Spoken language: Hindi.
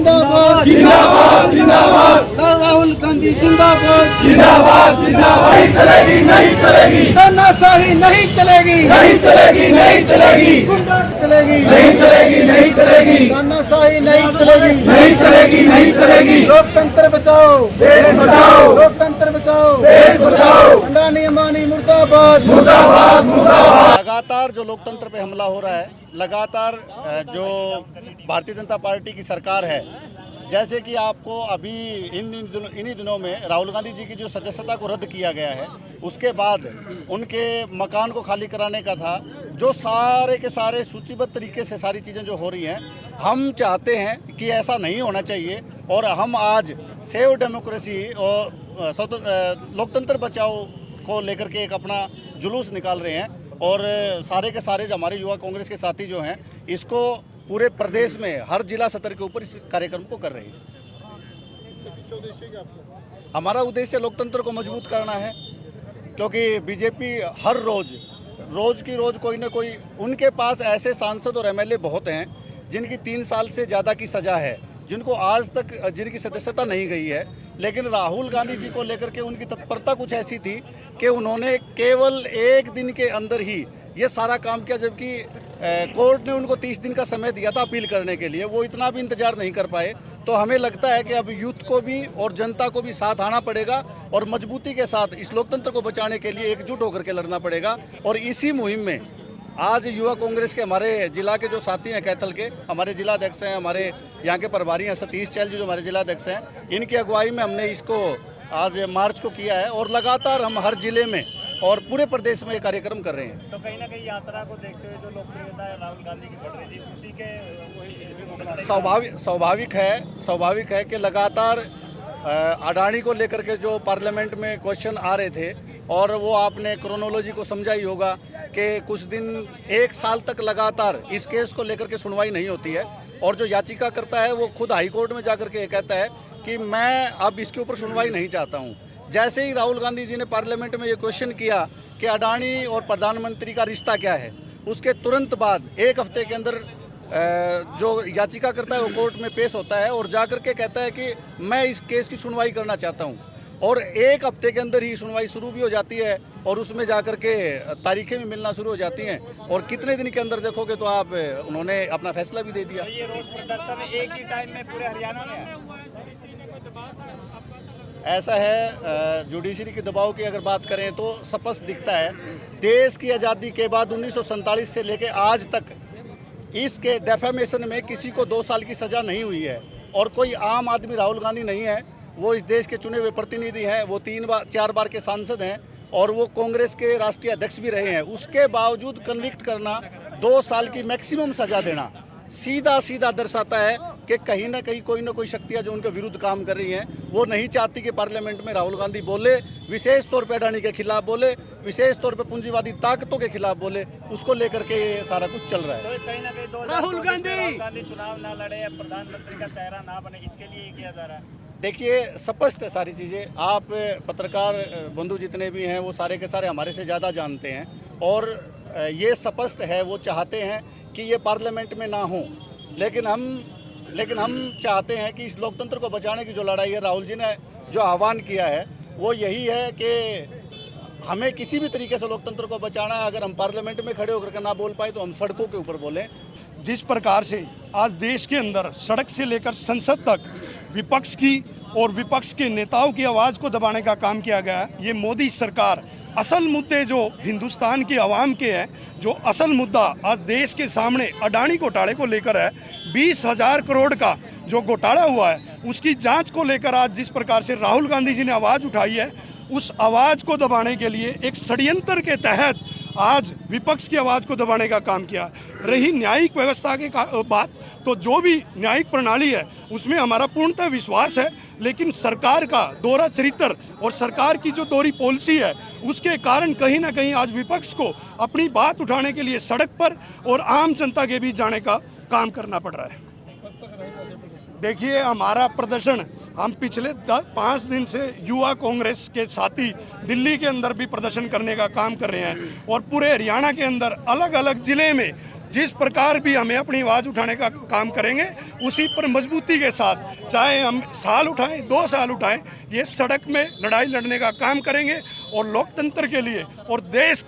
जिंदाबाद जिंदाबाद जिंदाबाद राहुल गांधी जिंदाबाद जिंदाबाद जिंदाबाद नहीं चलेगी नहीं चलेगी तानाशाही नहीं चलेगी नहीं चलेगी नहीं चलेगी गुंडा चलेगी नहीं चलेगी नहीं चलेगी तानाशाही नहीं चलेगी नहीं चलेगी नहीं चलेगी लोकतंत्र बचाओ देश बचाओ लोकतंत्र बचाओ देश बचाओ अडानी अंबानी मुर्दाबाद मुर्दाबाद मुर्दाबाद। लगातार जो लोकतंत्र पे हमला हो रहा है, लगातार जो भारतीय जनता पार्टी की सरकार है, जैसे कि आपको अभी इन्हीं दिनों में राहुल गांधी जी की जो सदस्यता को रद्द किया गया है, उसके बाद उनके मकान को खाली कराने का था, जो सारे के सारे सूचीबद्ध तरीके से सारी चीज़ें जो हो रही हैं, हम चाहते हैं कि ऐसा नहीं होना चाहिए। और हम आज सेव डेमोक्रेसी और लोकतंत्र बचाओ को लेकर के एक अपना जुलूस निकाल रहे हैं। और सारे के सारे जो हमारे युवा कांग्रेस के साथी जो हैं, इसको पूरे प्रदेश में हर जिला स्तर के ऊपर इस कार्यक्रम को कर रहे हैं। हमारा उद्देश्य लोकतंत्र को मजबूत करना है, क्योंकि बीजेपी हर रोज की रोज कोई ना कोई, उनके पास ऐसे सांसद और एमएलए बहुत हैं जिनकी 3 साल से ज़्यादा की सज़ा है, जिनको आज तक जिनकी सदस्यता नहीं गई है। लेकिन राहुल गांधी जी को लेकर के उनकी तत्परता कुछ ऐसी थी कि उन्होंने केवल 1 दिन के अंदर ही ये सारा काम किया, जबकि कोर्ट ने उनको 30 दिन का समय दिया था अपील करने के लिए। वो इतना भी इंतजार नहीं कर पाए। तो हमें लगता है कि अब यूथ को भी और जनता को भी साथ आना पड़ेगा और मजबूती के साथ इस लोकतंत्र को बचाने के लिए एकजुट होकर के लड़ना पड़ेगा। और इसी मुहिम में आज युवा कांग्रेस के हमारे जिला के जो साथी हैं, कैथल के हमारे जिला अध्यक्ष हैं, हमारे यहाँ के प्रभारी हैं सतीश चैल जी जो हमारे जिला अध्यक्ष हैं, इनकी अगुवाई में हमने इसको आज मार्च को किया है। और लगातार हम हर जिले में और पूरे प्रदेश में ये कार्यक्रम कर रहे हैं। तो कहीं ना कहीं यात्रा को देखते हुए जो लोकप्रियता है राहुल गांधी की बढ़ रही थी, उसी के स्वाभाविक है कि लगातार अडानी को लेकर के जो पार्लियामेंट में क्वेश्चन आ रहे थे, और वो आपने क्रोनोलॉजी को समझा ही होगा कि कुछ दिन 1 साल तक लगातार इस केस को लेकर के सुनवाई नहीं होती है। और जो याचिका करता है वो खुद हाई कोर्ट में जाकर के कहता है कि मैं अब इसके ऊपर सुनवाई नहीं चाहता हूँ। जैसे ही राहुल गांधी जी ने पार्लियामेंट में ये क्वेश्चन किया कि अडानी और प्रधानमंत्री का रिश्ता क्या है, उसके तुरंत बाद 1 हफ्ते के अंदर जो याचिका करता है वो कोर्ट में पेश होता है और जाकर के कहता है कि मैं इस केस की सुनवाई करना चाहता हूँ। और 1 हफ्ते के अंदर ही सुनवाई शुरू भी हो जाती है और उसमें जाकर के तारीखें भी मिलना शुरू हो जाती हैं। और कितने दिन के अंदर देखोगे तो आप उन्होंने अपना फैसला भी दे दिया। ये रोज प्रदर्शन एक ही टाइम में पूरे हरियाणा में है। ऐसा है, जुडिशरी के दबाव की अगर बात करें तो स्पष्ट दिखता है, देश की आज़ादी के बाद 1947 से लेकर आज तक इसके डेफेमेशन में किसी को 2 साल की सज़ा नहीं हुई है। और कोई आम आदमी राहुल गांधी नहीं है, वो इस देश के चुने हुए प्रतिनिधि हैं, वो 4 बार के सांसद हैं और वो कांग्रेस के राष्ट्रीय अध्यक्ष भी रहे हैं। उसके बावजूद कन्विक्ट करना, 2 साल की मैक्सिमम सज़ा देना सीधा दर्शाता है कि कहीं ना कहीं कोई ना कोई शक्तियां जो उनके विरुद्ध काम कर रही हैं, वो नहीं चाहती कि पार्लियामेंट में राहुल गांधी बोले, विशेष तौर पर अडानी के खिलाफ बोले, विशेष तौर पर पूंजीवादी ताकतों के खिलाफ बोले। उसको लेकर के ये सारा कुछ चल रहा है। तो कहीं ना कहीं राहुल गांधी चुनाव ना लड़े, प्रधानमंत्री का चेहरा ना बने, इसके लिए किया जा रहा है। देखिए, स्पष्ट है सारी चीज़ें। आप पत्रकार बंधु जितने भी हैं वो सारे के सारे हमारे से ज़्यादा जानते हैं। और ये स्पष्ट है, वो चाहते हैं कि ये पार्लियामेंट में ना हो। लेकिन हम चाहते हैं कि इस लोकतंत्र को बचाने की जो लड़ाई है, राहुल जी ने जो आह्वान किया है वो यही है कि हमें किसी भी तरीके से लोकतंत्र को बचाना है। अगर हम पार्लियामेंट में खड़े होकर के ना बोल पाए तो हम सड़कों के ऊपर बोलें। जिस प्रकार से आज देश के अंदर सड़क से लेकर संसद तक विपक्ष की और विपक्ष के नेताओं की आवाज़ को दबाने का काम किया गया है, ये मोदी सरकार असल मुद्दे जो हिंदुस्तान की आवाम के हैं, जो असल मुद्दा आज देश के सामने अडानी घोटाले को लेकर है, 20,000 करोड़ का जो घोटाला हुआ है, उसकी जांच को लेकर आज जिस प्रकार से राहुल गांधी जी ने आवाज़ उठाई है, उस आवाज़ को दबाने के लिए एक षड्यंत्र के तहत आज विपक्ष की आवाज़ को दबाने का काम किया। रही न्यायिक व्यवस्था की बात, तो जो भी न्यायिक प्रणाली है उसमें हमारा पूर्णतः विश्वास है। लेकिन सरकार का दोहरा चरित्र और सरकार की जो दोहरी पॉलिसी है, उसके कारण कहीं ना कहीं आज विपक्ष को अपनी बात उठाने के लिए सड़क पर और आम जनता के बीच जाने का काम करना पड़ रहा है। देखिए, हमारा प्रदर्शन, हम पिछले 5 दिन से युवा कांग्रेस के साथी दिल्ली के अंदर भी प्रदर्शन करने का काम कर रहे हैं और पूरे हरियाणा के अंदर अलग अलग जिले में जिस प्रकार भी हमें अपनी आवाज़ उठाने का काम करेंगे उसी पर मजबूती के साथ, चाहे हम साल उठाएं 2 साल उठाएं, ये सड़क में लड़ाई लड़ने का काम करेंगे और लोकतंत्र के लिए और देश